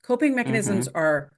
Coping mechanisms Mm-hmm. are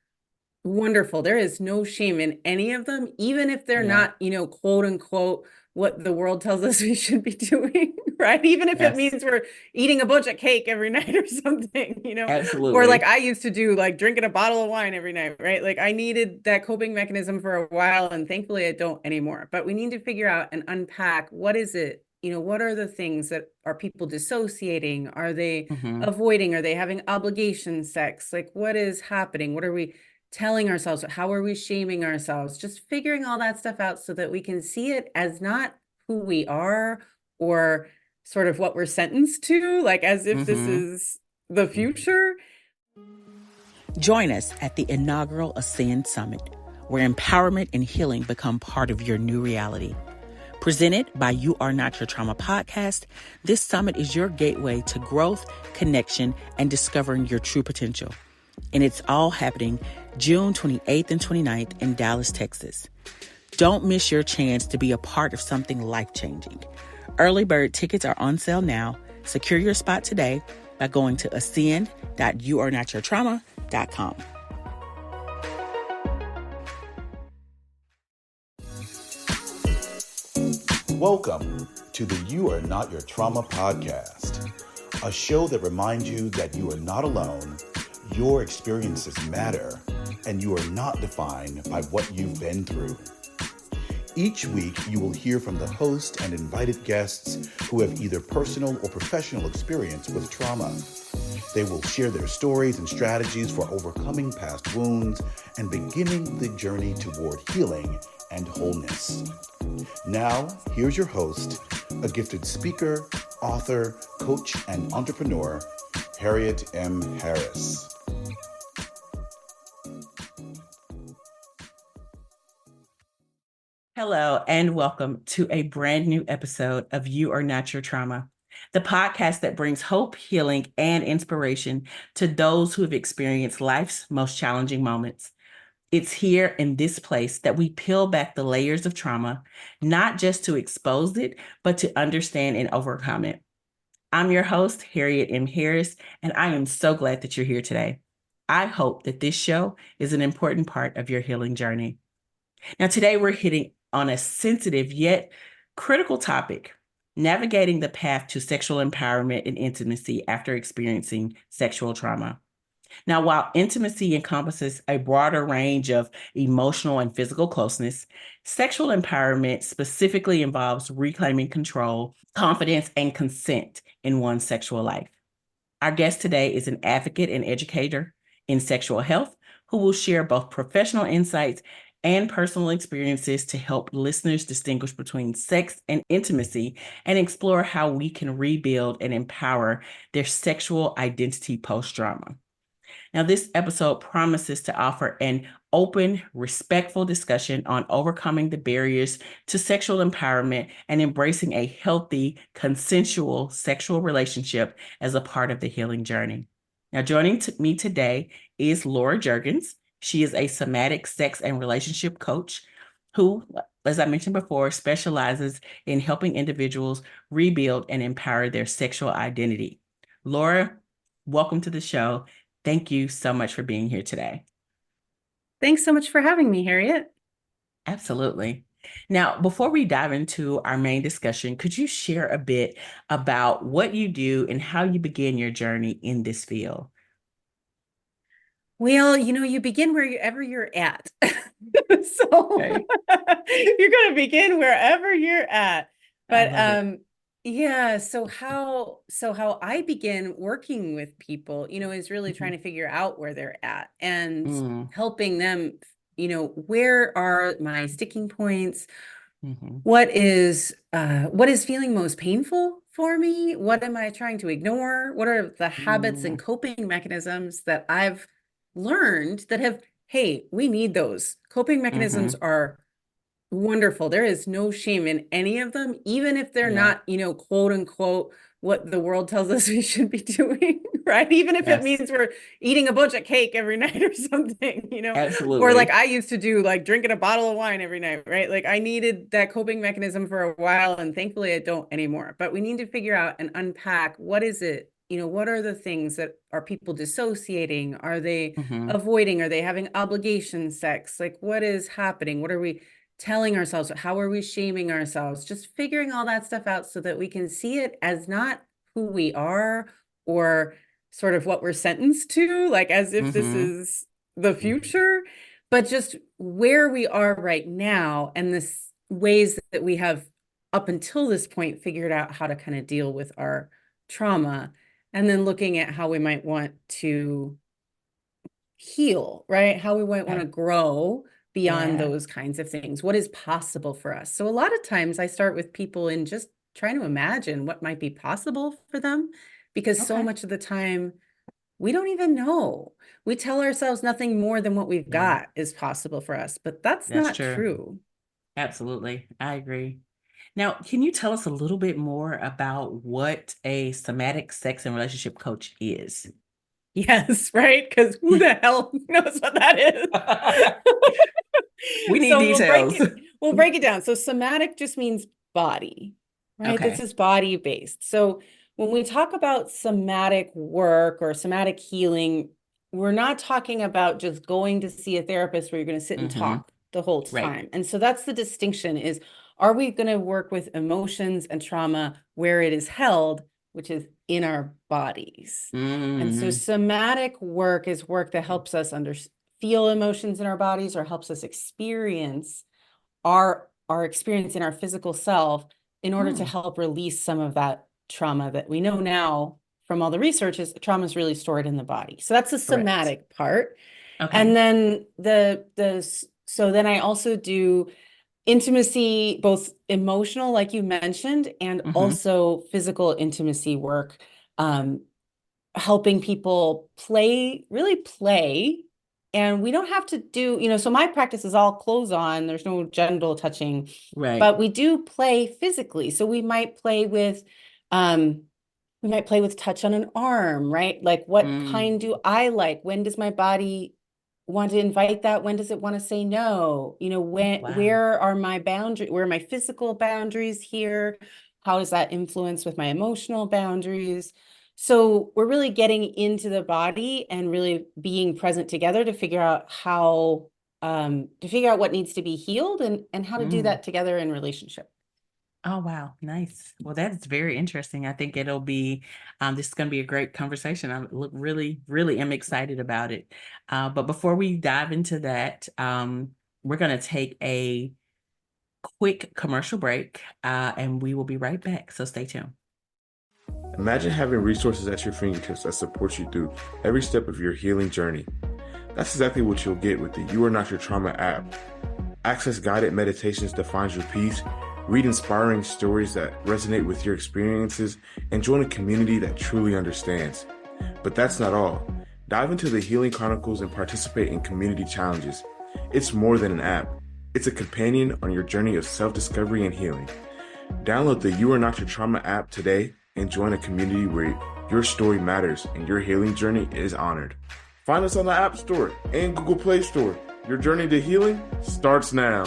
wonderful. There is no shame in any of them, even if they're Yeah. not, quote unquote, what the world tells us we should be doing, right? Even if it Yes. means we're eating a bunch of cake every night or something. Or like Absolutely. I used to do, like drinking a bottle of wine every night, right? Like I needed that coping mechanism for a while, and thankfully I don't anymore. But we need to figure out and unpack what is it, what are the things that are people dissociating? Are they Mm-hmm. avoiding? Are they having obligation sex? Like what is happening? What are we telling ourselves? How are we shaming ourselves? Just figuring all that stuff out so that we can see it as not who we are or sort of what we're sentenced to, like as if this Mm-hmm. is the future. Join us at the inaugural Ascend Summit, where empowerment and healing become part of your new reality. Presented by You Are Not Your Trauma podcast, this summit is your gateway to growth, connection, and discovering your true potential. And it's all happening June 28th and 29th in Dallas, Texas. Don't miss your chance to be a part of something life-changing. Early bird tickets are on sale now. Secure your spot today by going to ascend.youarenotyourtrauma.com. Welcome to the You Are Not Your Trauma podcast, a show that reminds you that you are not alone, your experiences matter, and you are not defined by what you've been through. Each week, you will hear from the host and invited guests who have either personal or professional experience with trauma. They will share their stories and strategies for overcoming past wounds and beginning the journey toward healing and wholeness. Now, here's your host, a gifted speaker, author, coach, and entrepreneur, Harriet M. Harris. Hello, and welcome to a brand new episode of You Are Not Your Trauma, the podcast that brings hope, healing, and inspiration to those who have experienced life's most challenging moments. It's here in this place that we peel back the layers of trauma, not just to expose it, but to understand and overcome it. I'm your host, Harriet M. Harris, and I am so glad that you're here today. I hope that this show is an important part of your healing journey. Now, today we're hitting on a sensitive yet critical topic, navigating the path to sexual empowerment and intimacy after experiencing sexual trauma. Now, while intimacy encompasses a broader range of emotional and physical closeness, sexual empowerment specifically involves reclaiming control, confidence, and consent in one's sexual life. Our guest today is an advocate and educator in sexual health who will share both professional insights and personal experiences to help listeners distinguish between sex and intimacy and explore how we can rebuild and empower their sexual identity post-trauma. Now, this episode promises to offer an open, respectful discussion on overcoming the barriers to sexual empowerment and embracing a healthy, consensual sexual relationship as a part of the healing journey. Now, joining me today is Laura Jurgens. She is a somatic sex and relationship coach who, as I mentioned before, specializes in helping individuals rebuild and empower their sexual identity. Laura, welcome to the show. Thank you so much for being here today. Thanks so much for having me, Harriet. Absolutely. Now, before we dive into our main discussion, could you share a bit about what you do and how you began your journey in this field? Well, you begin wherever you're at. So Okay. you're going to begin wherever you're at. I But love it. yeah, so how I begin working with people, is really trying Mhm. to figure out where they're at and Mm, helping them, where are my sticking points? mhm, What is feeling most painful for me? What am I trying to ignore? What are the habits and mm, coping mechanisms that I've learned that have, hey, we need those. Coping mechanisms mhm. are wonderful. There is no shame in any of them, even if they're Yeah. not, quote unquote, what the world tells us we should be doing, right? Even if it Yes. means we're eating a bunch of cake every night or something. Or like Absolutely. I used to do, like drinking a bottle of wine every night, right? Like I needed that coping mechanism for a while, and thankfully I don't anymore. But we need to figure out and unpack what is it, what are the things that are people dissociating? Are they Mm-hmm. avoiding? Are they having obligation sex? Like, what is happening? What are we telling ourselves? How are we shaming ourselves? Just figuring all that stuff out so that we can see it as not who we are or sort of what we're sentenced to, like as if this Mm-hmm. is the future, but just where we are right now and the ways that we have up until this point figured out how to kind of deal with our trauma, and then looking at how we might want to heal, right? How we might want to Okay. grow beyond Yeah. those kinds of things. What is possible for us? So a lot of times I start with people in just trying to imagine what might be possible for them, because so Okay. much of the time we don't even know. We tell ourselves nothing more than what we've Yeah, got is possible for us, but that's that's not true. true. Absolutely. I agree. Now, can you tell us a little bit more about what a somatic sex and relationship coach is? Yes, right? Because who the hell knows what that is? We need So details. we'll break it down. So somatic just means body, right? This Okay. is body based. So when we talk about somatic work or somatic healing, we're not talking about just going to see a therapist where you're going to sit and Mm-hmm. talk the whole Right. time. And so that's the distinction is, are we going to work with emotions and trauma where it is held, which is in our bodies? And so Mm-hmm. somatic work is work that helps us feel emotions in our bodies or helps us experience our experience in our physical self in order to Mm. help release some of that trauma that we know now from all the research is trauma is really stored in the body. So that's the Correct. somatic part. And Okay. then so then I also do intimacy, both emotional, like you mentioned, and Mm-hmm. also physical intimacy work. Um, Helping people really play. And we don't have to do, so my practice is all clothes on, there's no genital touching, Right. but we do play physically. So um, we might play with touch on an arm, right? Like what kind Mm. do I like? When does my body want to invite that? When does it want to say no? Wow. Where are my boundaries? Where are my physical boundaries here? How does that influence with my emotional boundaries? So we're really getting into the body and really being present together to figure out what needs to be healed and how to do Mm. that together in relationship. Oh, wow. Nice. Well, that's very interesting. I think it'll be, this is going to be a great conversation. I really, really am excited about it. But before we dive into that, we're going to take a quick commercial break, and we will be right back. So stay tuned. Imagine having resources at your fingertips that support you through every step of your healing journey. That's exactly what you'll get with the You Are Not Your Trauma app. Access guided meditations that find your peace, read inspiring stories that resonate with your experiences, and join a community that truly understands. But that's not all. Dive into the Healing Chronicles and participate in community challenges. It's more than an app. It's a companion on your journey of self-discovery and healing. Download the You Are Not Your Trauma app today and join a community where your story matters and your healing journey is honored. Find us on the App Store and Google Play Store. Your journey to healing starts now.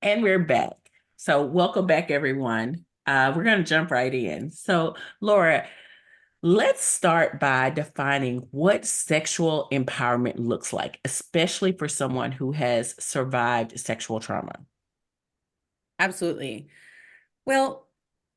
And we're back. So welcome back, everyone. We're going to jump right in. So, Laura, let's start by defining what sexual empowerment looks like, especially for someone who has survived sexual trauma. Absolutely. Well,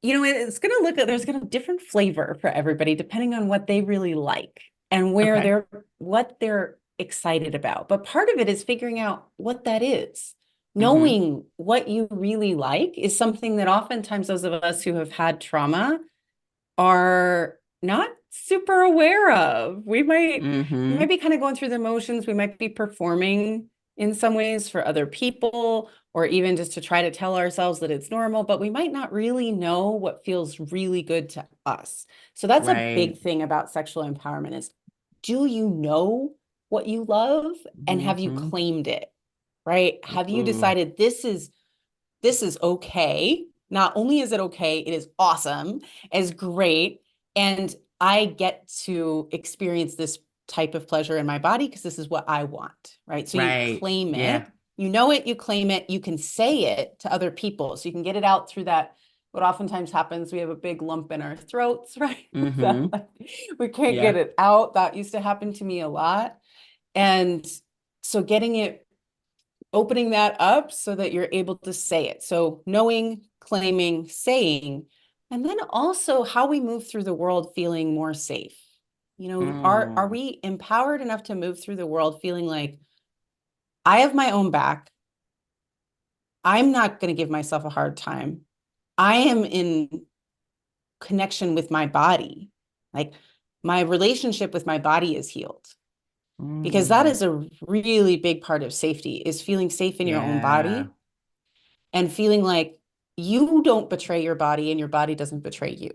there's going to be different flavor for everybody depending on what they really like and Okay. what they're excited about. But part of it is figuring out what that is. Mm-hmm. Knowing what you really like is something that oftentimes those of us who have had trauma are not super aware of. We might Mm-hmm. be kind of going through the motions. We might be performing in some ways for other people, or even just to try to tell ourselves that it's normal, but we might not really know what feels really good to us. So that's a Right. big thing about sexual empowerment is, do you know what you love and have you Mm-hmm. claimed it, right? Have you Mm. decided this is okay. Not only is it okay, it is awesome, is great. And I get to experience this type of pleasure in my body because this is what I want, right? So you Right. claim Yeah. it, you know it, you claim it, you can say it to other people. So you can get it out through that what oftentimes happens, we have a big lump in our throats, right? Mm-hmm. We can't get Yeah. it out. That used to happen to me a lot. And so opening that up so that you're able to say it. So knowing, claiming, saying, and then also how we move through the world feeling more safe. Are Mm. we empowered enough to move through the world feeling like I have my own back? I'm not going to give myself a hard time. I am in connection with my body. Like my relationship with my body is healed because that Mm. is a really big part of safety is feeling safe in your own Yeah. body and feeling like you don't betray your body and your body doesn't betray you,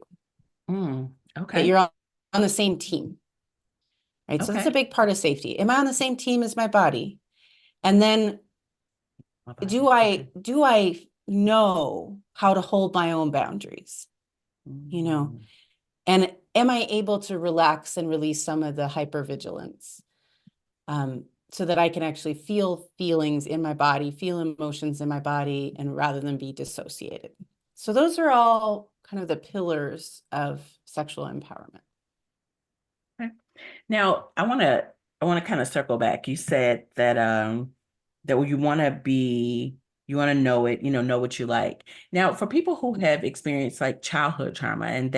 Mm. that Okay. you're on the same team, right? So that's a Okay. big part of safety. Am I on the same team as my body? And then My do body. I Okay. do I know how to hold my own boundaries, Mm. and am I able to relax and release some of the hypervigilance, so that I can actually feel feelings in my body, feel emotions in my body, and rather than be dissociated. So those are all kind of the pillars of sexual empowerment. Okay. Now, I want to kind of circle back. You said that that you want to know it, know what you like. Now, for people who have experienced like childhood trauma and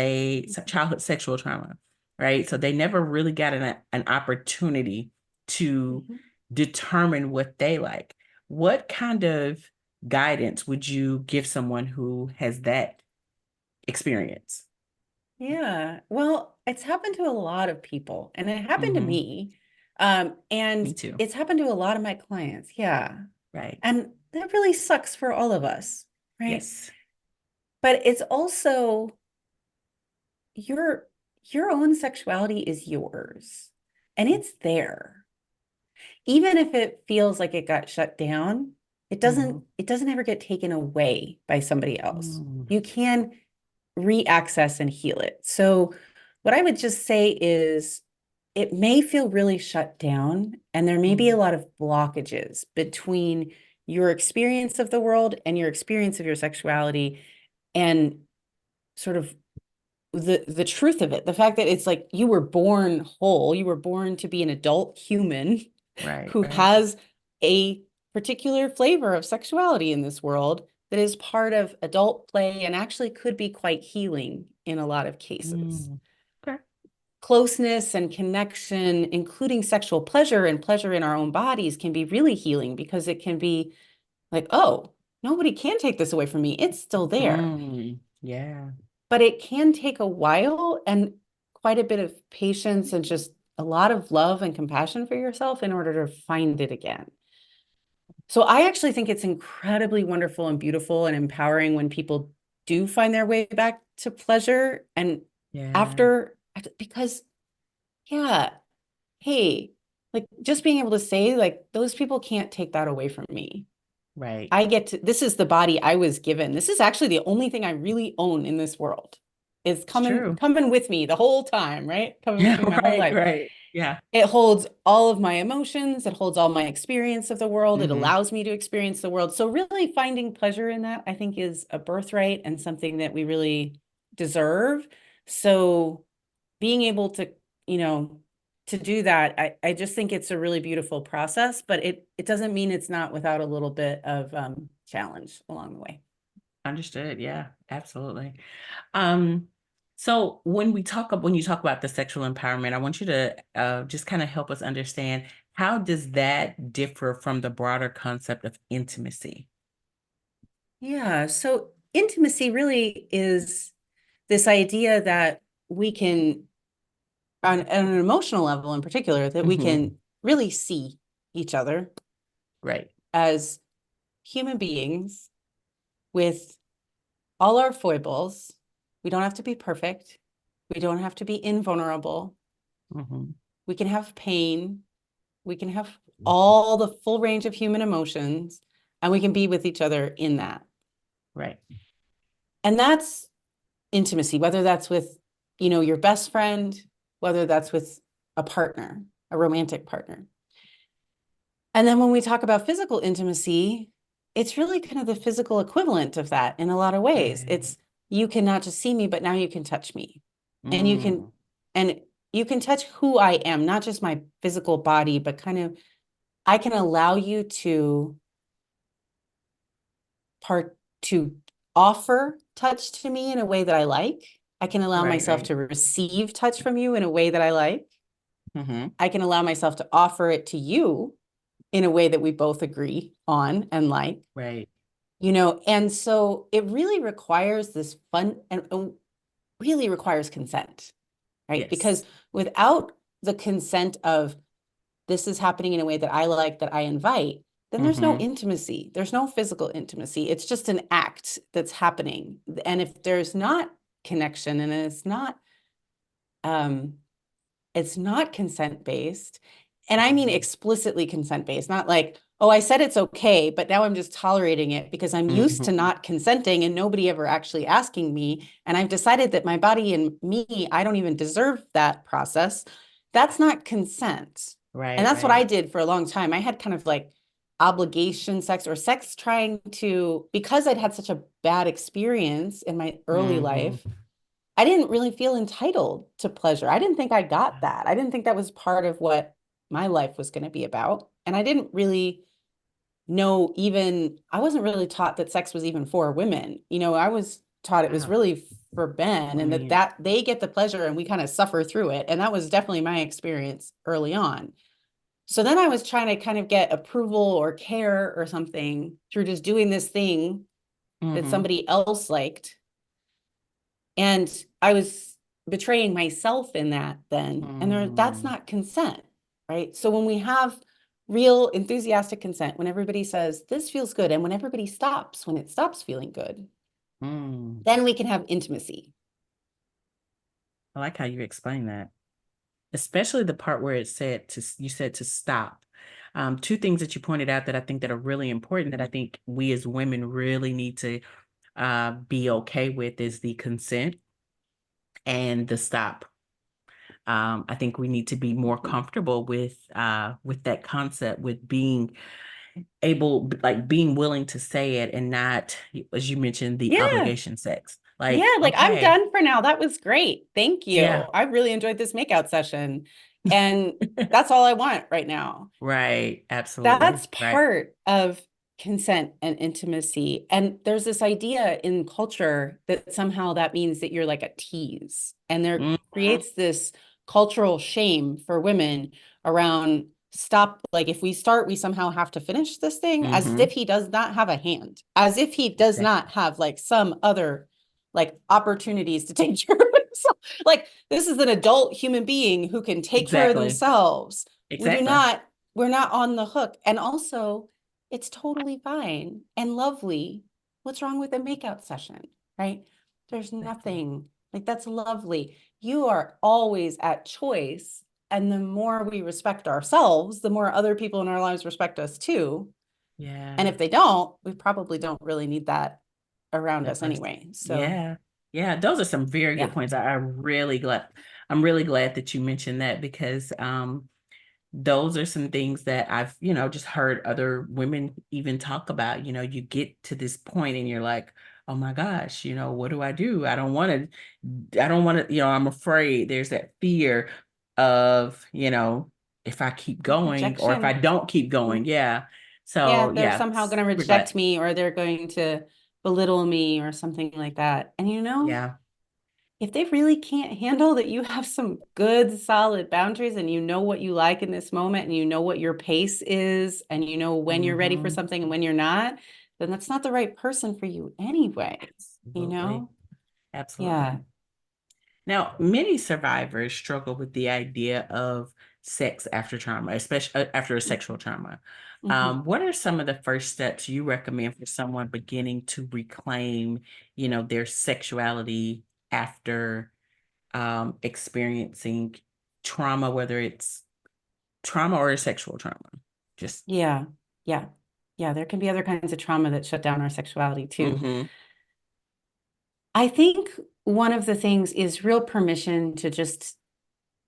childhood sexual trauma, right? So they never really got an opportunity to Mhm. determine what they like. What kind of guidance would you give someone who has that experience? Yeah, well, it's happened to a lot of people, and it happened to Mm-hmm. me. And Me too. it's happened to a lot of my clients. Yeah. Right. And that really sucks for all of us, right? Yes. But it's also your your own sexuality is yours, and it's there. Even if it feels like it got shut down, Mm-hmm. it doesn't ever get taken away by somebody else. Mm. You can re-access and heal it. So what I would just say is it may feel really shut down, and there may be a Mm. lot of blockages between your experience of the world and your experience of your sexuality, and sort of the truth of it, the fact that it's like you were born whole, you were born to be an adult human Right, who right. has a particular flavor of sexuality in this world that is part of adult play and actually could be quite healing in a lot of cases. Mm. Okay. Closeness and connection, including sexual pleasure and pleasure in our own bodies, can be really healing because it can be like, oh, nobody can take this away from me. It's still there. Mm. Yeah. But it can take a while and quite a bit of patience and just a lot of love and compassion for yourself in order to find it again. So I actually think it's incredibly wonderful and beautiful and empowering when people do find their way back to pleasure and Yeah. after, because yeah, hey, like just being able to say like those people can't take that away from me. Right. This is the body I was given. This is actually the only thing I really own in this world. Is It's true. coming with me the whole time, right? Coming with Yeah, me my whole right, life. right. Yeah. It holds all of my emotions, it holds all my experience of the world, it Mm-hmm. allows me to experience the world. So really finding pleasure in that, I think, is a birthright and something that we really deserve. So being able to, you know, to do that, I just think it's a really beautiful process, but it doesn't mean it's not without a little bit of challenge along the way. Understood. Yeah, absolutely. Um, so when you talk about the sexual empowerment, I want you to just kind of help us understand how does that differ from the broader concept of intimacy? Yeah, so intimacy really is this idea that we can, on an emotional level in particular, that we Mm-hmm. can really see each other Right. as human beings with all our foibles. We don't have to be perfect. We don't have to be invulnerable. Mm-hmm. We can have pain. We can have all the full range of human emotions, and we can be with each other in that. Right. And that's intimacy, whether that's with, your best friend, whether that's with a partner, a romantic partner. And then when we talk about physical intimacy, it's really kind of the physical equivalent of that in a lot of ways. Right. It's you can not just see me, but now you can touch me. And Mm, you can touch who I am, not just my physical body, but kind of, I can allow you to to offer touch to me in a way that I like. I can allow right, myself right. to receive touch from you in a way that I like. Mm-hmm. I can allow myself to offer it to you in a way that we both agree on and like, Right. and so it really requires this fun and really requires consent, right? Yes. Because without the consent of this is happening in a way that I like, that I invite, then there's no Mm-hmm. intimacy. There's no physical intimacy. It's just an act that's happening. And if there's not connection and um, it's not consent based, and I mean explicitly consent based, not like, oh, I said it's okay, but now I'm just tolerating it because I'm used to Mm-hmm. not consenting and nobody ever actually asking me. And I've decided that my body and me, I don't even deserve that process. That's not consent. And Right, that's what I right. did for a long time. I had kind of like obligation sex, or sex trying to, because I'd had such a bad experience in my early Mm-hmm. life, I didn't really feel entitled to pleasure. I didn't think I got that. I didn't think that was part of what my life was going to be about. And I didn't really know, even, I wasn't really taught that sex was even for women. I was taught it was Wow. really for men, I and that mean, that they get the pleasure and we kind of suffer through it. And that was definitely my experience early on. So then I was trying to kind of get approval or care or something through just doing this thing that mm-hmm. somebody else liked. And I was betraying myself in that then. And that's Mm, not consent, right? So when we have real enthusiastic consent, when everybody says, this feels good, and when everybody stops, when it stops feeling good, mm. then we can have intimacy. I like how you explain that, especially the part where you said to stop. Two things that you pointed out that I think that are really important that I think we as women really need to be okay with is the consent and the stop. I think we need to be more Mhm. comfortable with that concept, with being able, like being willing to say it and not, as you mentioned, the Yeah. obligation sex. Yeah. Like, Like, I'm okay, done for now. That was great. Thank yeah, you. I really enjoyed this makeout session. And that's all I want right now. right, absolutely, That's right. part of consent and intimacy. And there's this idea in culture that somehow that means that you're like a tease. And there Mhm, creates this cultural shame for women around stop. Like, if we start, we somehow have to finish this thing, as mhm, if he does not have a hand, as if he does exactly, not have like some other like opportunities to take care of himself. Like, this is an adult human being who can take care of exactly, themselves. We do exactly. not we're not on the hook. And also, it's totally fine and lovely. What's wrong with a makeout session, right? There's Exactly. nothing like that's lovely. You are always at choice. And the more we respect ourselves, the more other people in our lives respect us too. And Yeah, if they don't, we probably don't really need that around that us person. anyway. So, Yeah, yeah. Those are some very good yeah. points. I'm really glad that you mentioned that because those are some things that I've, just heard other women even talk about. You get to this point and you're like, oh my gosh, what do I do? I don't want to, I'm afraid. There's that fear of, if I keep going or if I Rejection. don't keep going. Yeah. Yeah, So they're yeah, somehow going to we're glad. reject me, or they're going to belittle me or something like that. And Yeah. if they really can't handle that you have some good, solid boundaries and you know what you like in this moment and you know what your pace is and you know when you're ready for Hmm. something and when you're not, then that's not the right person for you anyway, you Absolutely. know? Yeah. Absolutely. Now, many survivors struggle with the idea of sex after trauma, especially after a sexual trauma. Mhm. What are some of the first steps you recommend for someone beginning to reclaim, their sexuality after experiencing trauma, whether it's trauma or sexual trauma? Just, Yeah. Yeah. Yeah. There can be other kinds of trauma that shut down our sexuality too. mm-hmm, I think one of the things is real permission to just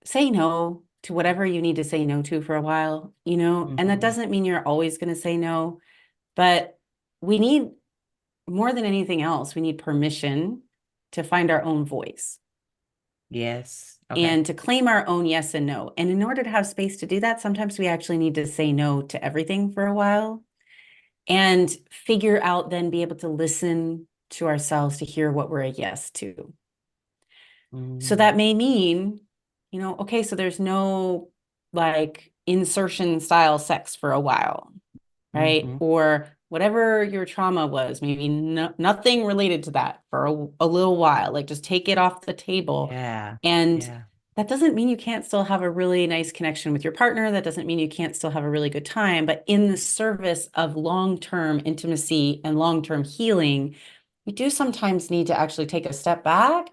say no to whatever you need to say no to for a while, and that mm-hmm, doesn't mean you're always going to say no, but we need more than anything else, we need permission to find our own voice Yes. Okay. and to claim our own yes and no. And in order to have space to do that, sometimes we actually need to say no to everything for a while and figure out, then be able to listen to ourselves to hear what we're a yes to. So that may mean, okay, so there's no like insertion style sex for a while, right? Or whatever your trauma was, maybe nothing related to that for a little while, like just take it off the table. Yeah. And Yeah. that doesn't mean you can't still have a really nice connection with your partner. That doesn't mean you can't still have a really good time, but in the service of long-term intimacy and long-term healing, you do sometimes need to actually take a step back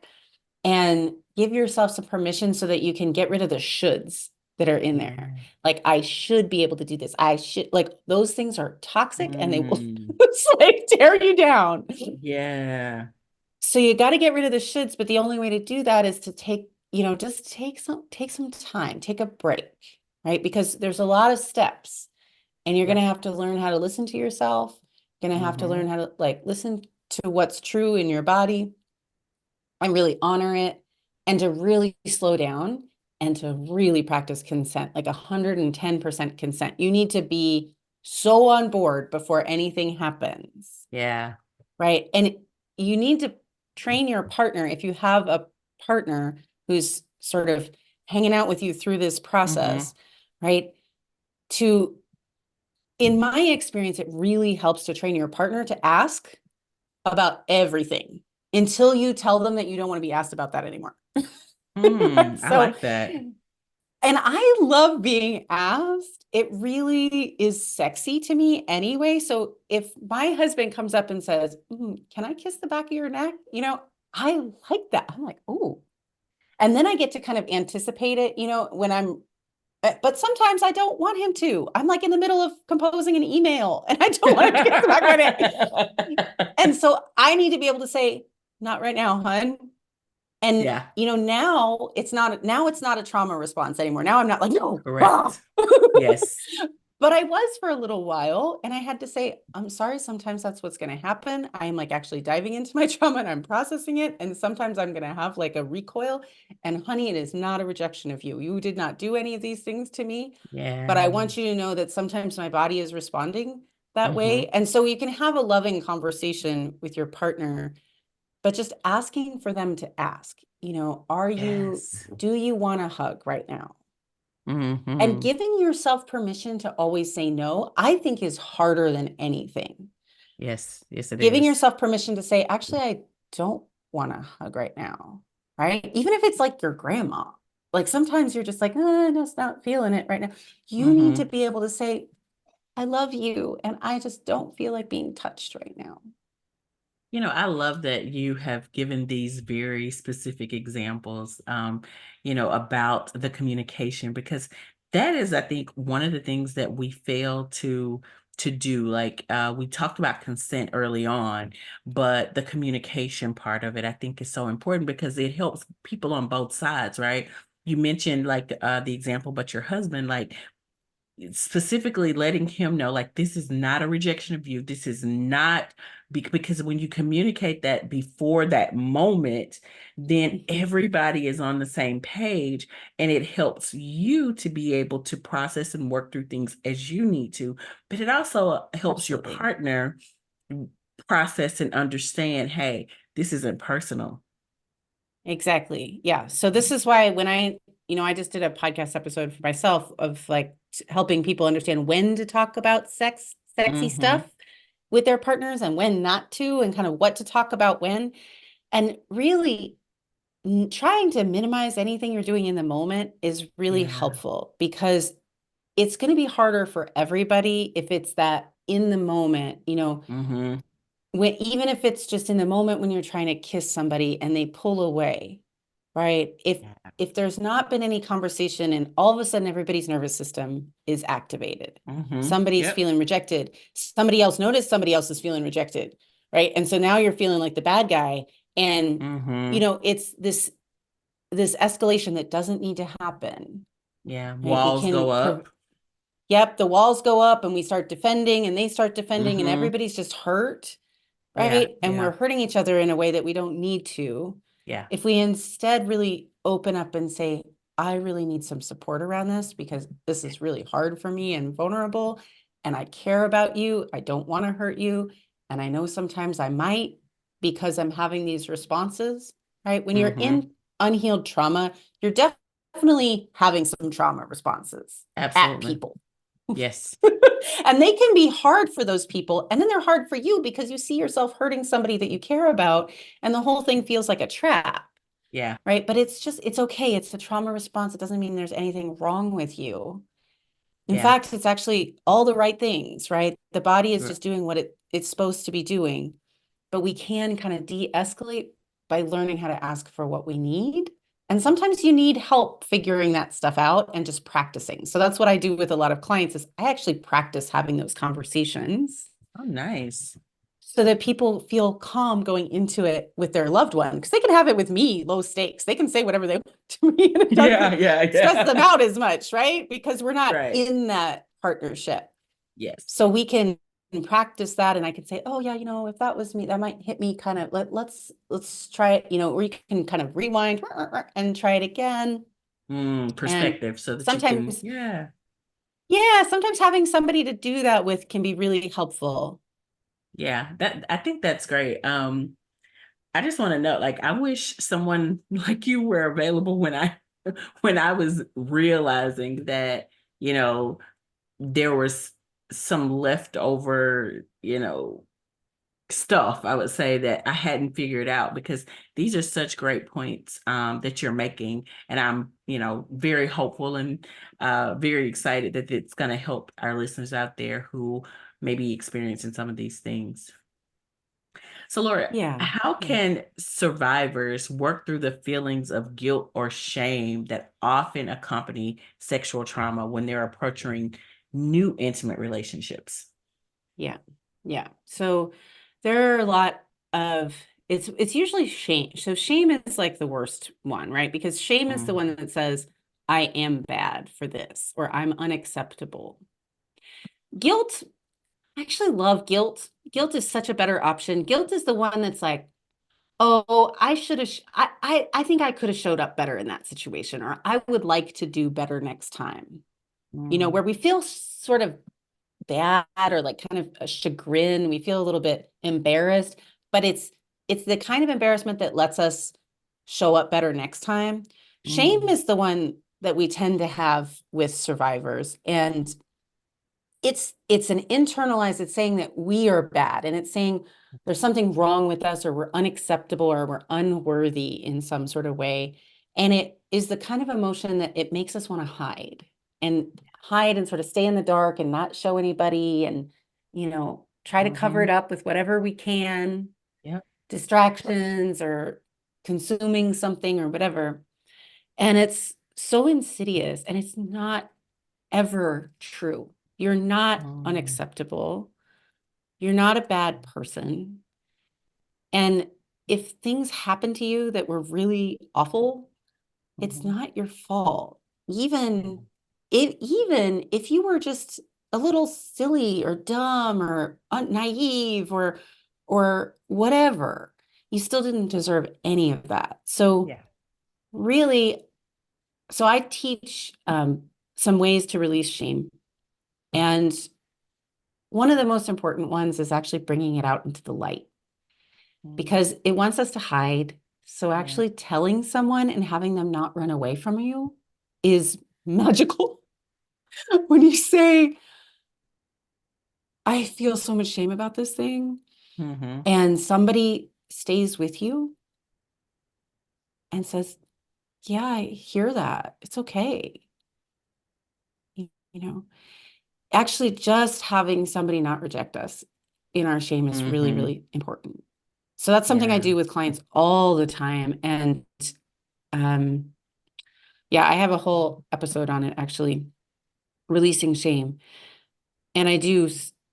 and give yourself some permission so that you can get rid of the shoulds that are in there. Like, I should be able to do this. I should, like, those things are toxic and they will it's like tear you down. Yeah. So you got to get rid of the shoulds, but the only way to do that is to take, just take some time, take a break, right? Because there's a lot of steps and you're going to have to learn how to listen to yourself. You're going to have to learn how to like listen to what's true in your body and really honor it, and to really slow down and to really practice consent, like 110% consent. You need to be so on board before anything happens. Yeah. Right. And you need to train your partner, if you have a partner who's sort of hanging out with you through this process, right? In my experience, it really helps to train your partner to ask about everything until you tell them that you don't want to be asked about that anymore. I like that. And I love being asked. It really is sexy to me anyway. So if my husband comes up and says, can I kiss the back of your neck? I like that. I'm like, oh. And then I get to kind of anticipate it, when but sometimes I don't want him to. I'm like in the middle of composing an email and I don't want to kiss the back of my neck. And so I need to be able to say, not right now, hun. And, now it's not a trauma response anymore. Now I'm not like, no. Correct. Yes. But I was for a little while, and I had to say, I'm sorry, sometimes that's what's going to happen. I'm like actually diving into my trauma and I'm processing it. And sometimes I'm going to have like a recoil. And honey, it is not a rejection of you. You did not do any of these things to me. Yeah. But I want you to know that sometimes my body is responding that way. And so you can have a loving conversation with your partner, but just asking for them to ask, do you want a hug right now? And giving yourself permission to always say no, I think is harder than anything. Yes. Yes, it Giving is. yourself permission to say, actually, I don't want a hug right now, right? Even if it's like your grandma, like sometimes you're just like, oh, I'm just not feeling it right now. You need to be able to say, I love you, and I just don't feel like being touched right now. I love that you have given these very specific examples, about the communication, because that is, I think, one of the things that we fail to do. Like we talked about consent early on, but the communication part of it, I think, is so important because it helps people on both sides, right? You mentioned like the example, but your husband, like specifically letting him know, like, this is not a rejection of you. This is not because when you communicate that before that moment, then everybody is on the same page, and it helps you to be able to process and work through things as you need to. But it also helps your partner process and understand, hey, this isn't personal. Exactly. Yeah. So this is why when I just did a podcast episode for myself of like helping people understand when to talk about sexy stuff with their partners and when not to, and kind of what to talk about when, and really trying to minimize anything you're doing in the moment is really helpful, because it's going to be harder for everybody if it's that in the moment, when, even if it's just in the moment when you're trying to kiss somebody and they pull away, right? If there's not been any conversation and all of a sudden everybody's nervous system is activated, somebody's feeling rejected, somebody else noticed somebody else is feeling rejected, right? And so now you're feeling like the bad guy, and it's this escalation that doesn't need to happen. Right? Walls go up. Yep, the walls go up and we start defending and they start defending and everybody's just hurt. Yeah, right? And yeah, we're hurting each other in a way that we don't need to. yeah. If we instead really open up and say, I really need some support around this because this is really hard for me and vulnerable, and I care about you. I don't want to hurt you. And I know sometimes I might because I'm having these responses, right? When you're Mm-hmm. in unhealed trauma, you're definitely having some trauma responses at Absolutely. people. Yes. And they can be hard for those people. And then they're hard for you because you see yourself hurting somebody that you care about. And the whole thing feels like a trap, Yeah. right? But it's okay. It's a trauma response. It doesn't mean there's anything wrong with you. In Yeah. fact, it's actually all the right things, right? The body is Right. just doing what it's supposed to be doing. But we can kind of de-escalate by learning how to ask for what we need. And sometimes you need help figuring that stuff out and just practicing. So that's what I do with a lot of clients is I actually practice having those conversations Oh, nice. so that people feel calm going into it with their loved one. Because they can have it with me, low stakes. They can say whatever they want to me and it Yeah, doesn't yeah, stress them yeah. out as much, right? Because we're not Right. in that partnership. Yes. So we can practice that, and I could say, oh yeah, if that was me, that might hit me kind of, let's try it, or you can kind of rewind and try it again. And Perspective so that you can, sometimes, yeah. yeah, sometimes having somebody to do that with can be really helpful. Yeah, I think that's great. I just want to know, like, I wish someone like you were available when I was realizing that, there was some leftover, stuff, I would say, that I hadn't figured out, because these are such great points that you're making. And I'm, very hopeful and very excited that it's going to help our listeners out there who may be experiencing some of these things. So, Laura, Yeah. how Yeah. can survivors work through the feelings of guilt or shame that often accompany sexual trauma when they're approaching new intimate relationships? Yeah. Yeah. So there are a lot of it's usually shame. So shame is like the worst one, right? Because shame is the Mm, one that says, I am bad for this, or I'm unacceptable. Guilt, I actually love guilt. Guilt is such a better option. Guilt is the one that's like, oh, I should have, I think I could have showed up better in that situation, or I would like to do better next time. mm, Where we feel sort of bad or like kind of a chagrin. We feel a little bit embarrassed, but it's the kind of embarrassment that lets us show up better next time. Shame mm, is the one that we tend to have with survivors, and it's an internalized, it's saying that we are bad, and it's saying there's something wrong with us, or we're unacceptable, or we're unworthy in some sort of way. And it is the kind of emotion that it makes us want to hide and sort of stay in the dark and not show anybody, and try to cover mhm. it up with whatever we can, Yep. distractions or consuming something or whatever. And it's so insidious, and it's not ever true. You're not Mm, unacceptable. You're not a bad person. And if things happen to you that were really awful, it's mhm. not your fault. Yeah. Even if you were just a little silly or dumb or naive or whatever, you still didn't deserve any of that. So Yeah. really, so I teach some ways to release shame. And one of the most important ones is actually bringing it out into the light Mm, because it wants us to hide. So yeah. actually telling someone and having them not run away from you is magical. When you say, I feel so much shame about this thing, Mhm. and somebody stays with you and says, yeah, I hear that. It's okay. You know, actually just having somebody not reject us in our shame is really, Mhm. really important. So that's something I Yeah. do with clients all the time. And um, yeah, I have a whole episode on it, actually, releasing shame. And I do,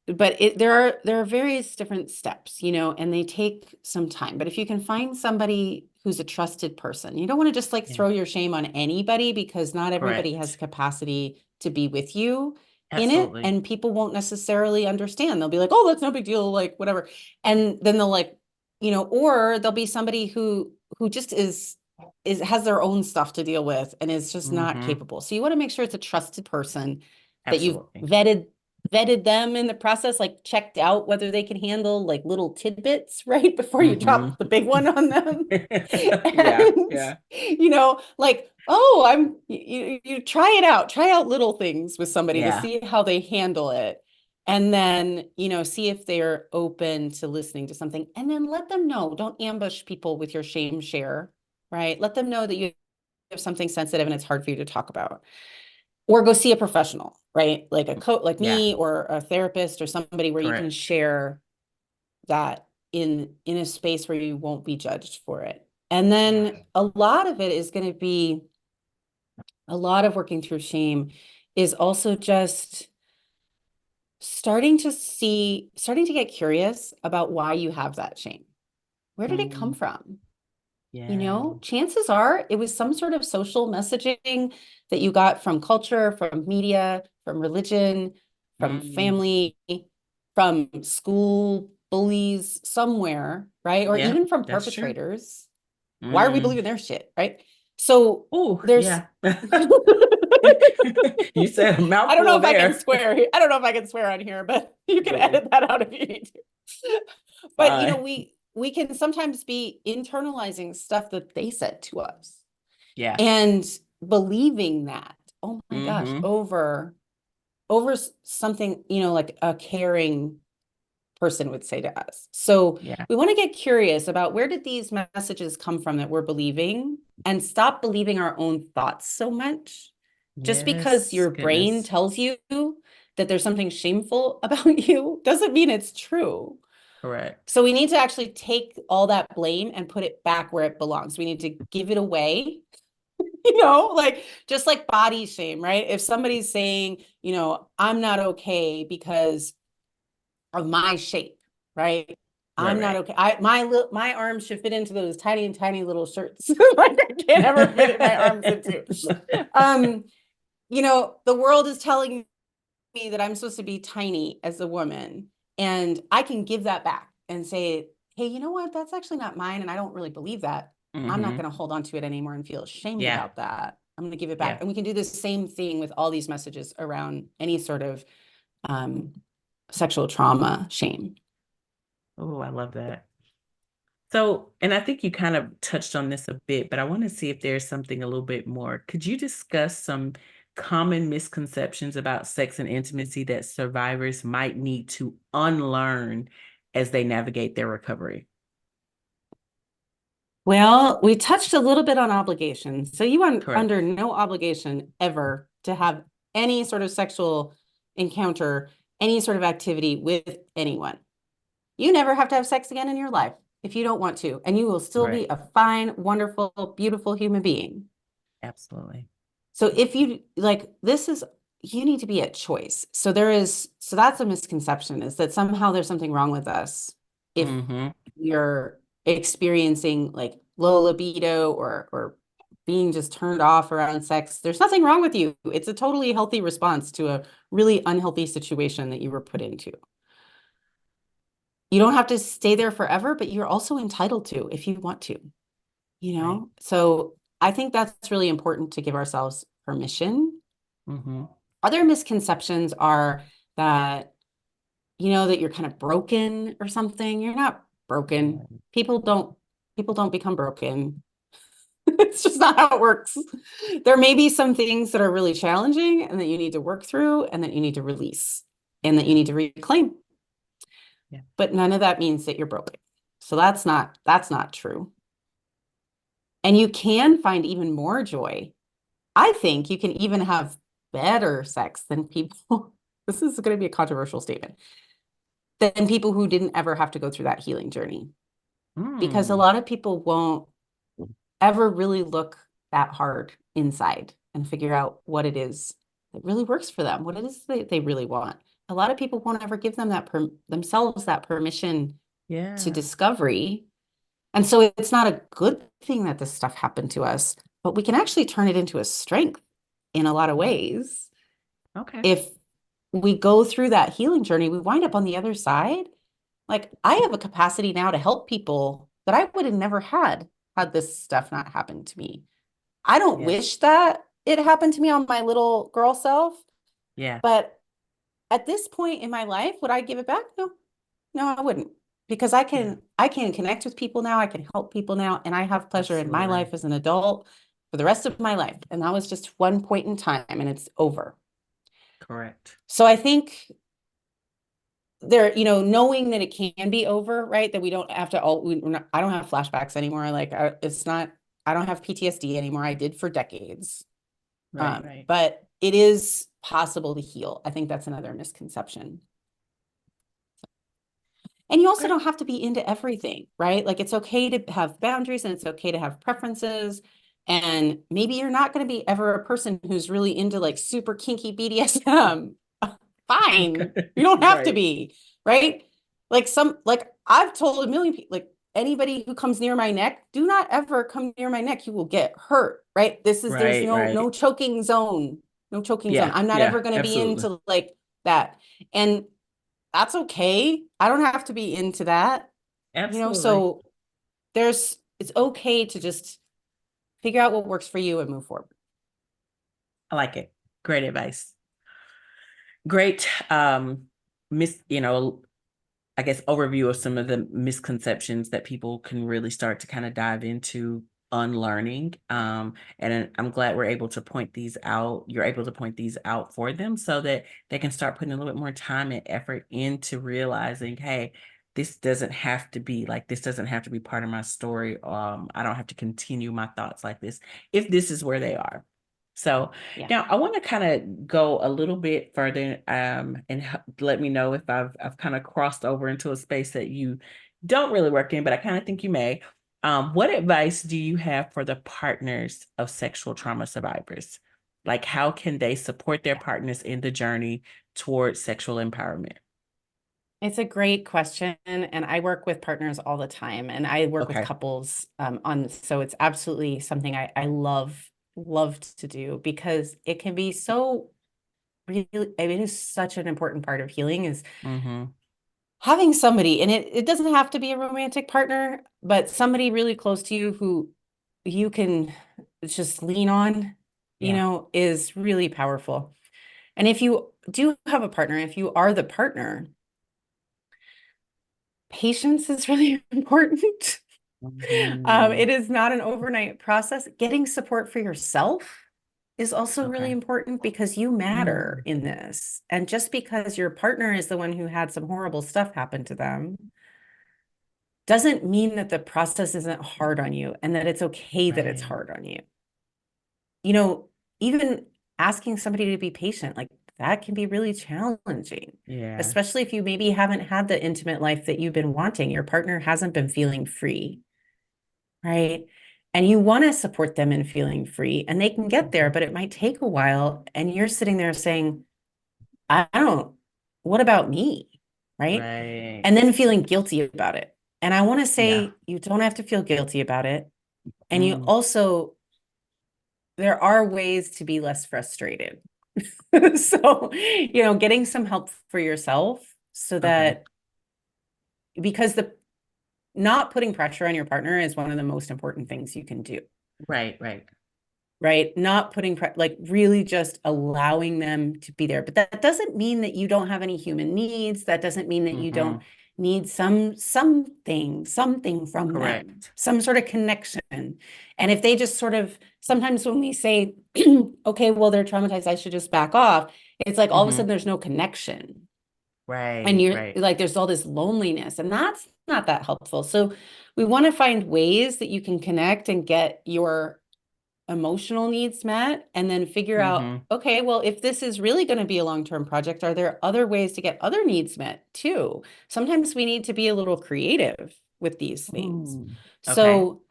but there are various different steps, and they take some time. But if you can find somebody who's a trusted person, you don't want to just like Yeah. throw your shame on anybody because not everybody has Correct. capacity to be with you. in it, Absolutely. and people won't necessarily understand. They'll be like, oh, that's no big deal, like whatever. And then they'll like, or there'll be somebody who just has their own stuff to deal with and is just not Mhm. capable. So you want to make sure it's a trusted person that you've Absolutely. vetted them in the process, like checked out whether they can handle like little tidbits, right? Before you Mhm. drop the big one on them. Yeah, And, yeah, like, oh, you try it out, try out little things with somebody to yeah. see how they handle it. And then, see if they're open to listening to something, and then let them know. Don't ambush people with your shame share, right? Let them know that you have something sensitive and it's hard for you to talk about. Or go see a professional, right? Like a coach, like Yeah, me, or a therapist, or somebody where you can correct. share that in a space where you won't be judged for it. And then a lot of it is going to be a lot of working through shame is also just starting to get curious about why you have that shame. Where did it come Mm, from? yeah. Chances are it was some sort of social messaging that you got from culture, from media, from religion, from Mm, family, from school bullies somewhere, right? Or yeah, even from that's true. perpetrators. Why are we Mm. believing their shit, right? So Oh, there's yeah. You said a I don't know mouthful if I can there. swear. I don't know if I can swear on here, but you can Ooh, edit that out if you need to. But fine. we can sometimes be internalizing stuff that they said to us Yeah. and believing that, oh my gosh, Mm-hmm. over something, like a caring person would say to us. So Yeah. we want to get curious about where did these messages come from that we're believing, and stop believing our own thoughts so much. Just because Yes, your brain goodness. tells you that there's something shameful about you doesn't mean it's true. Correct. So we need to actually take all that blame and put it back where it belongs. We need to give it away, like just like body shame, right? If somebody's saying, I'm not okay because of my shape, right? Right, I'm not right. okay. My arms should fit into those tiny, tiny little shirts. Like I can't ever fit it my arms into. Um, the world is telling me that I'm supposed to be tiny as a woman, and I can give that back and say, hey, you know what? That's actually not mine, and I don't really believe that. I'm not Mm-hmm. going to hold on to it anymore and feel ashamed Yeah, about that. I'm going to give it back. yeah. And we can do the same thing with all these messages around any sort of um, sexual trauma, shame. Oh, I love that. So, and I think you kind of touched on this a bit, but I want to see if there's something a little bit more. Could you discuss some common misconceptions about sex and intimacy that survivors might need to unlearn as they navigate their recovery? Well, we touched a little bit on obligation. So you are Correct. under no obligation ever to have any sort of sexual encounter, any sort of activity with anyone. You never have to have sex again in your life if you don't want to, and you will still Right. be a fine, wonderful, beautiful human being. Absolutely. So if you like, you need to be at choice. So that's a misconception, is that somehow there's something wrong with us if Mm-hmm. you're experiencing like low libido or being just turned off around sex. There's nothing wrong with you. It's a totally healthy response to a really unhealthy situation that you were put into. You don't have to stay there forever, but you're also entitled to if you want to, Right. So I think that's really important to give ourselves permission. Mm-hmm. Other misconceptions are that, that you're kind of broken or something. You're not broken. People don't become broken. It's just not how it works. There may be some things that are really challenging and that you need to work through and that you need to release and that you Yeah. need to reclaim. Yeah. But none of that means that you're broken. So that's not true. And you can find even more joy. I think you can even have better sex than people. This is going to be a controversial statement, than people who didn't ever have to go through that healing journey. Because a Mm. lot of people won't ever really look that hard inside and figure out what it is that really works for them, what it is that they really want. A lot of people won't ever give them themselves that permission to Yeah. discovery. And so it's not a good thing that this stuff happened to us, but we can actually turn it into a strength in a lot of Yeah. ways Okay. if we go through that healing journey, we wind up on the other side. Like I have a capacity now to help people that I would have never had this stuff not happen to me. I don't Yes. wish that it happened to me on my little girl self, Yeah. but at this point in my life, would I give it back? No, I wouldn't, because I can connect with people now. I can help people now, and I have pleasure in my Absolutely. life as an adult for the rest of my life. And that was just one point in time, and it's over. Correct. So I think there, knowing that it can be over, right? That we don't have to I don't have flashbacks anymore. Like I don't have PTSD anymore. I did for decades. Right. But it is possible to heal. I think that's another misconception. And you also Okay. don't have to be into everything, right? Like it's okay to have boundaries and it's okay to have preferences. And maybe you're not going to be ever a person who's really into like super kinky BDSM. Fine. You don't have to Right. be, right? Like I've told a million people, like anybody who comes near my neck, do not ever come near my neck. You will get hurt, right? There's no Right. choking zone, no choking zone. Yeah. I'm not Yeah. ever going to be Absolutely. into like that. And that's okay. I don't have to be into that, Absolutely. so it's okay to just figure out what works for you and move forward. I like it. Great advice. Great I guess overview of some of the misconceptions that people can really start to kind of dive into unlearning. And I'm glad we're able to point these out. You're able to point these out for them so that they can start putting a little bit more time and effort into realizing, hey, this doesn't have to be part of my story. I don't have to continue my thoughts like this if this is where they are. So Yeah. now I want to kind of go a little bit further and let me know if I've kind of crossed over into a space that you don't really work in, but I kind of think you may. What advice do you have for the partners of sexual trauma survivors? Like how can they support their partners in the journey towards sexual empowerment? It's a great question. And I work with partners all the time and I work with Okay. couples so it's absolutely something I loved to do because it can be so really, I mean, it is such an important part of healing is Mm-hmm. having somebody, and it doesn't have to be a romantic partner, but somebody really close to you who you can just lean on, Yeah. is really powerful. And if you do have a partner, if you are the partner, patience is really important. Mm-hmm. It is not an overnight process. Getting support for yourself is also really Okay. important because you matter Mm. in this. And just because your partner is the one who had some horrible stuff happen to them doesn't mean that the process isn't hard on you and that it's okay that it's Right. hard on you. Even asking somebody to be patient, like that can be really challenging, Yeah. especially if you maybe haven't had the intimate life that you've been wanting. Your partner hasn't been feeling free, right? And you want to support them in feeling free, and they can get there, but it might take a while. And you're sitting there saying, I don't, what about me? Right. Right. And then feeling guilty about it. And I want to Yeah. say, you don't have to feel guilty about it. And you Mm. also, there are ways to be less frustrated. So, getting some help for yourself so Okay. that because the not putting pressure on your partner is one of the most important things you can do. Right. Right? Not putting like really just allowing them to be there. But that doesn't mean that you don't have any human needs. That doesn't mean that you Mm-hmm. don't need something from them, Correct. some sort of connection. And if they just sort of sometimes when we say, okay, well, they're traumatized, I should just back off, it's like all of a Mm-hmm. sudden there's no connection. And Right. you're Right. like, there's all this loneliness, and that's not that helpful. So we want to find ways that you can connect and get your emotional needs met and then figure out, Mm-hmm. okay, well, if this is really going to be a long-term project, are there other ways to get other needs met too? Sometimes we need to be a little creative with these things. Mm. Okay. So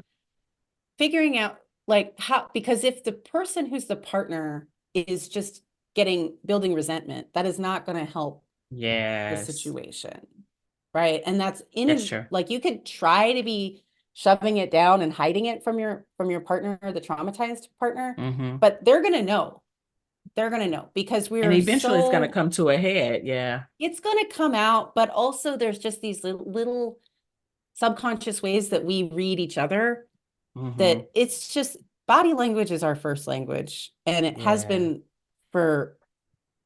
figuring out like how, because if the person who's the partner is just building resentment, that is not going to help the Yes. situation. Right. And that's That's true. like you could try to be shoving it down and hiding it from your partner or the traumatized partner, Mm-hmm. but they're going to know. they're going to know because we And are eventually it's going to so, come to a head. Yeah. it's going to come out, but also there's just these little subconscious ways that we read each other Mm-hmm. that it's just body language is our first language. And it has Yeah. been for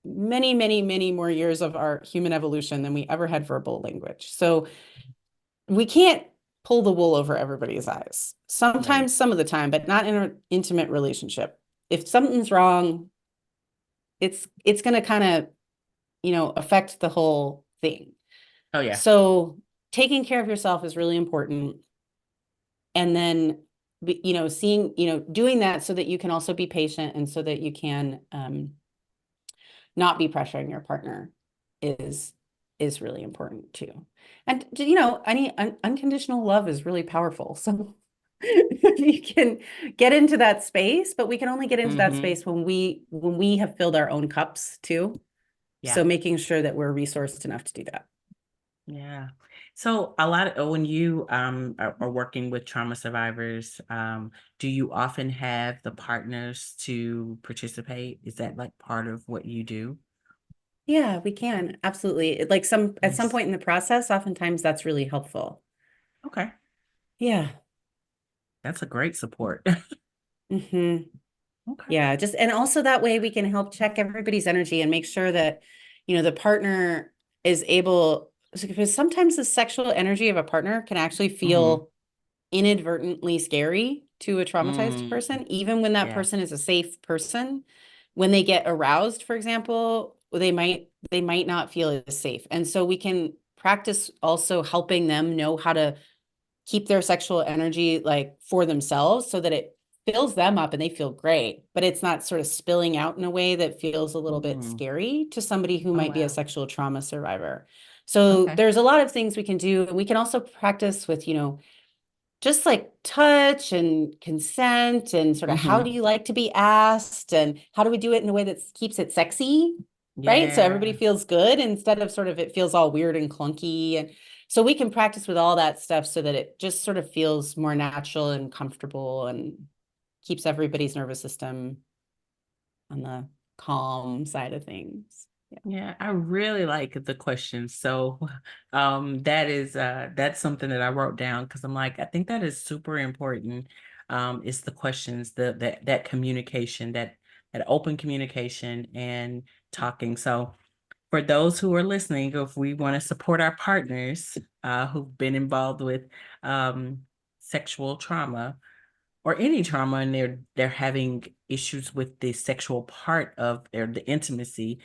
many, many, many more years of our human evolution than we ever had verbal language. So we can't pull the wool over everybody's eyes. Sometimes, Right. some of the time, but not in an intimate relationship. If something's wrong, it's going to kind of, affect the whole thing. Oh, yeah. So taking care of yourself is really important. And then, seeing, doing that so that you can also be patient and so that you can not be pressuring your partner is really important too. And any unconditional love is really powerful. So if you can get into that space, but we can only get into that Mm-hmm. space when we have filled our own cups too. Yeah. So making sure that we're resourced enough to do that. Yeah. So a lot of when you are working with trauma survivors, do you often have the partners to participate? Is that like part of what you do? Yeah, we can. Absolutely. Like at some Nice. point in the process, oftentimes that's really helpful. Okay. Yeah. That's a great support. hmm Okay. Yeah, just and also that way we can help check everybody's energy and make sure that, the partner is able, because sometimes the sexual energy of a partner can actually Mm-hmm. feel inadvertently scary to a traumatized Mm, person, even when that yeah. person is a safe person. When they get aroused, for example, they might not feel as safe. And so we can practice also helping them know how to keep their sexual energy like for themselves so that it fills them up and they feel great, but it's not sort of spilling out in a way that feels a little bit Mm. scary to somebody who Oh, might be a wow. sexual trauma survivor. So Okay. there's a lot of things we can do. And we can also practice with, just like touch and consent and sort of how Mm-hmm. do you like to be asked and how do we do it in a way that keeps it sexy, right? So everybody Yeah. feels good instead of sort of it feels all weird and clunky. And so we can practice with all that stuff so that it just sort of feels more natural and comfortable and keeps everybody's nervous system on the calm side of things. Yeah. Yeah, I really like the question. So that's something that I wrote down because I'm like, I think that is super important. It's the questions, that communication, that open communication and talking. So for those who are listening, if we want to support our partners who've been involved with um sexual trauma, or any trauma, and they're having issues with the sexual part of the intimacy,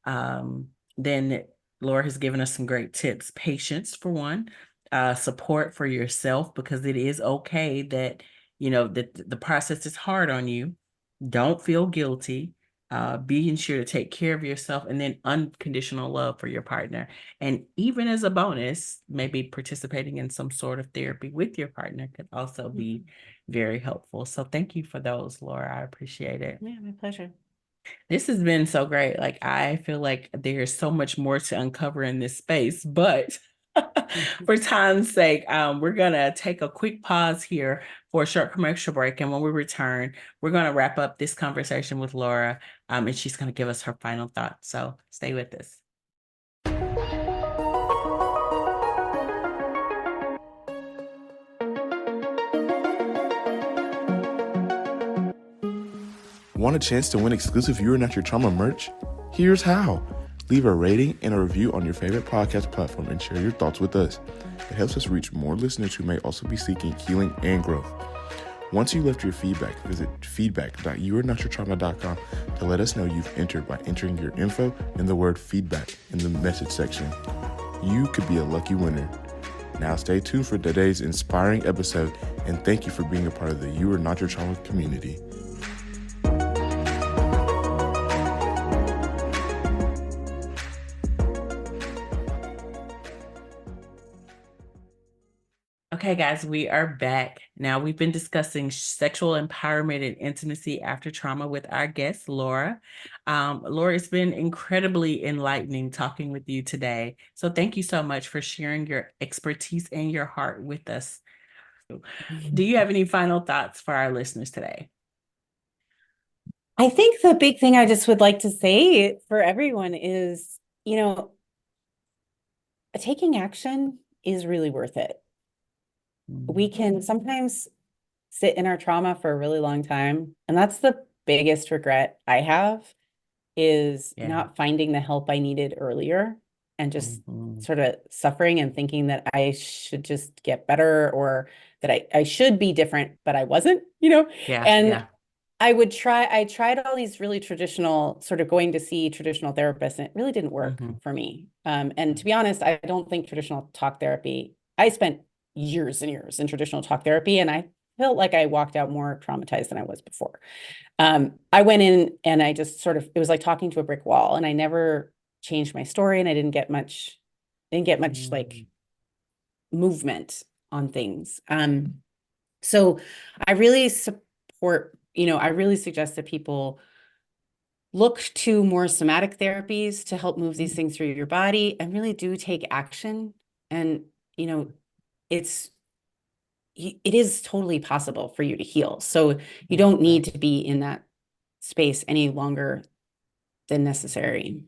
um, then Laura has given us some great tips. Patience for one, support for yourself, because it is okay that that the process is hard on you. Don't feel guilty. Being sure to take care of yourself, and then unconditional love for your partner. And even as a bonus, maybe participating in some sort of therapy with your partner could also be very helpful. So thank you for those, Laura. I appreciate it. Yeah, my pleasure. This has been so great. Like, I feel like there's so much more to uncover in this space, but for time's sake, we're gonna take a quick pause here for a short commercial break. And when we return, we're gonna wrap up this conversation with Laura, and she's gonna give us her final thoughts. So stay with us. Want a chance to win exclusive You Are Not Your Trauma merch? Here's how. Leave a rating and a review on your favorite podcast platform and share your thoughts with us. It helps us reach more listeners who may also be seeking healing and growth. Once you left your feedback, visit feedback.youarenotyourtrauma.com to let us know you've entered by entering your info and the word feedback in the message section. You could be a lucky winner. Now stay tuned for today's inspiring episode, and thank you for being a part of the You Are Not Your Trauma community. Okay, guys, we are back. Now, we've been discussing sexual empowerment and intimacy after trauma with our guest, Laura. Laura, it's been incredibly enlightening talking with you today. So thank you so much for sharing your expertise and your heart with us. Do you have any final thoughts for our listeners today? I think the big thing I just would like to say for everyone is, taking action is really worth it. We can sometimes sit in our trauma for a really long time, and that's the biggest regret I have is not finding the help I needed earlier and just sort of suffering and thinking that I should just get better or that I should be different, but I wasn't, and I tried all these really traditional sort of going to see traditional therapists, and it really didn't work for me. And to be honest, I don't think traditional talk therapy, I spent years and years in traditional talk therapy, and I felt like I walked out more traumatized than I was before. I went in and I just sort of, it was like talking to a brick wall, and I never changed my story, and I didn't get much like movement on things. So I really support, I really suggest that people look to more somatic therapies to help move these things through your body and really do take action. And, it is totally possible for you to heal. So you don't need to be in that space any longer than necessary.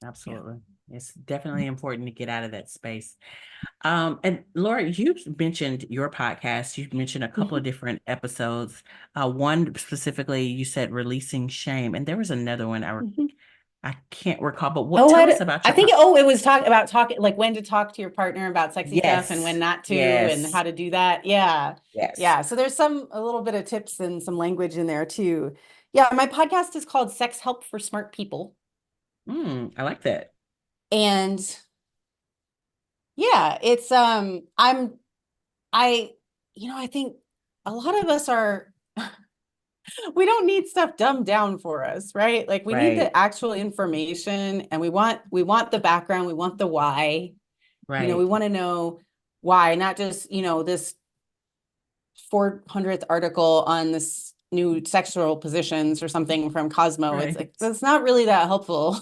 Absolutely. It's definitely important to get out of that space. And Laura, you mentioned your podcast. You mentioned a couple of different episodes. One specifically, you said releasing shame, and there was another one I can't recall. But tell us about I your think it was talking like when to talk to your partner about sexy stuff and when not to, and how to do that. Yeah. So there's a little bit of tips and some language in there too. Yeah, my podcast is called Sex Help for Smart People. I like that. And yeah, it's I think a lot of us are we don't need stuff dumbed down for us, right? Like we need the actual information, and we want the background, we want the why. We want to know why, not just, this 400th article on this new sexual positions or something from Cosmo. It's like, that's not really that helpful.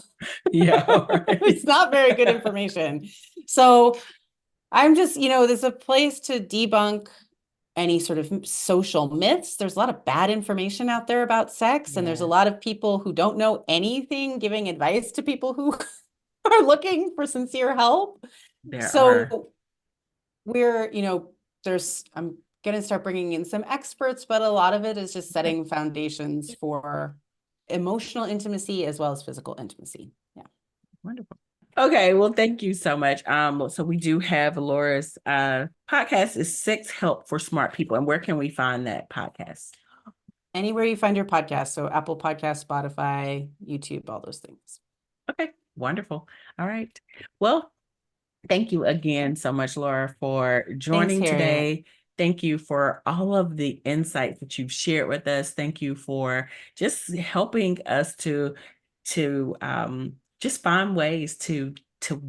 It's not very good information. So I'm just, there's a place to debunk any sort of social myths. There's a lot of bad information out there about sex, and there's a lot of people who don't know anything giving advice to people who are looking for sincere help. We're, I'm going to start bringing in some experts, but a lot of it is just setting foundations for emotional intimacy as well as physical intimacy. Yeah. Wonderful. Okay, well, thank you so much. So we do have Laura's podcast is Sex Help for Smart People. And where can we find that podcast? Anywhere you find your podcast. So Apple Podcast, Spotify, YouTube, all those things. Okay, wonderful. All right. Well, thank you again so much, Laura, for joining today. Thank you for all of the insights that you've shared with us. Thank you for just helping us to just find ways to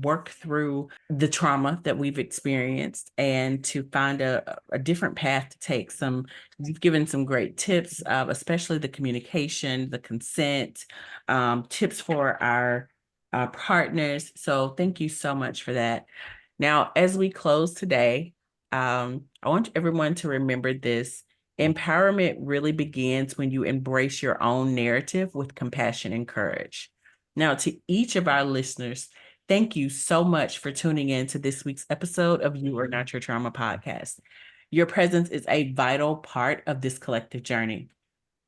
work through the trauma that we've experienced and to find a different path to take. You've given some great tips, especially the communication, the consent, tips for our partners. So thank you so much for that. Now, as we close today, I want everyone to remember this. Empowerment really begins when you embrace your own narrative with compassion and courage. Now, to each of our listeners, thank you so much for tuning in to this week's episode of You Are Not Your Trauma podcast. Your presence is a vital part of this collective journey.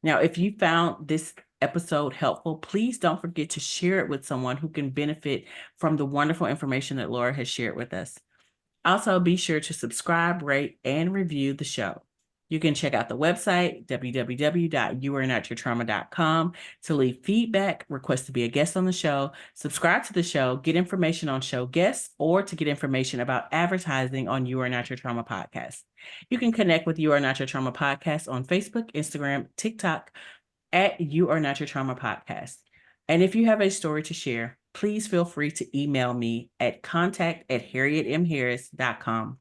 Now, if you found this episode helpful, please don't forget to share it with someone who can benefit from the wonderful information that Laura has shared with us. Also, be sure to subscribe, rate, and review the show. You can check out the website, www.youarenotyourtrauma.com, to leave feedback, request to be a guest on the show, subscribe to the show, get information on show guests, or to get information about advertising on You Are Not Your Trauma podcast. You can connect with You Are Not Your Trauma podcast on Facebook, Instagram, TikTok, at You Are Not Your Trauma podcast. And if you have a story to share, please feel free to email me at contact@harrietmharris.com.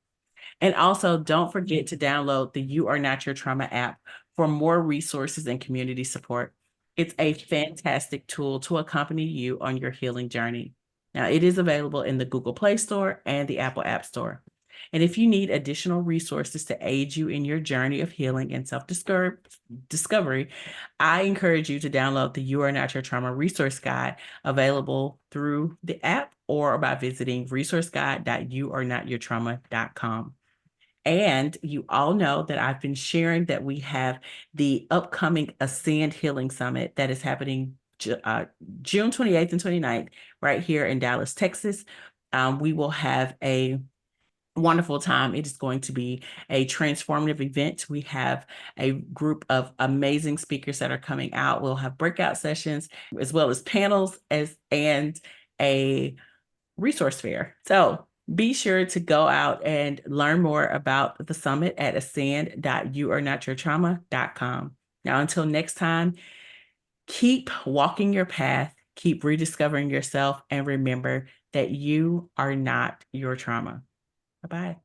And also, don't forget to download the You Are Not Your Trauma app for more resources and community support. It's a fantastic tool to accompany you on your healing journey. Now, it is available in the Google Play Store and the Apple App Store. And if you need additional resources to aid you in your journey of healing and self-discovery, I encourage you to download the You Are Not Your Trauma resource guide, available through the app or by visiting resourceguide.youarenotyourtrauma.com. And you all know that I've been sharing that we have the upcoming Ascend Healing Summit that is happening June 28th and 29th right here in Dallas, Texas. We will have a wonderful time. It is going to be a transformative event. We have a group of amazing speakers that are coming out. We'll have breakout sessions as well as panels and a resource fair. So be sure to go out and learn more about the summit at ascend.youarenotyourtrauma.com. Now, until next time, keep walking your path, keep rediscovering yourself, and remember that you are not your trauma. Bye-bye.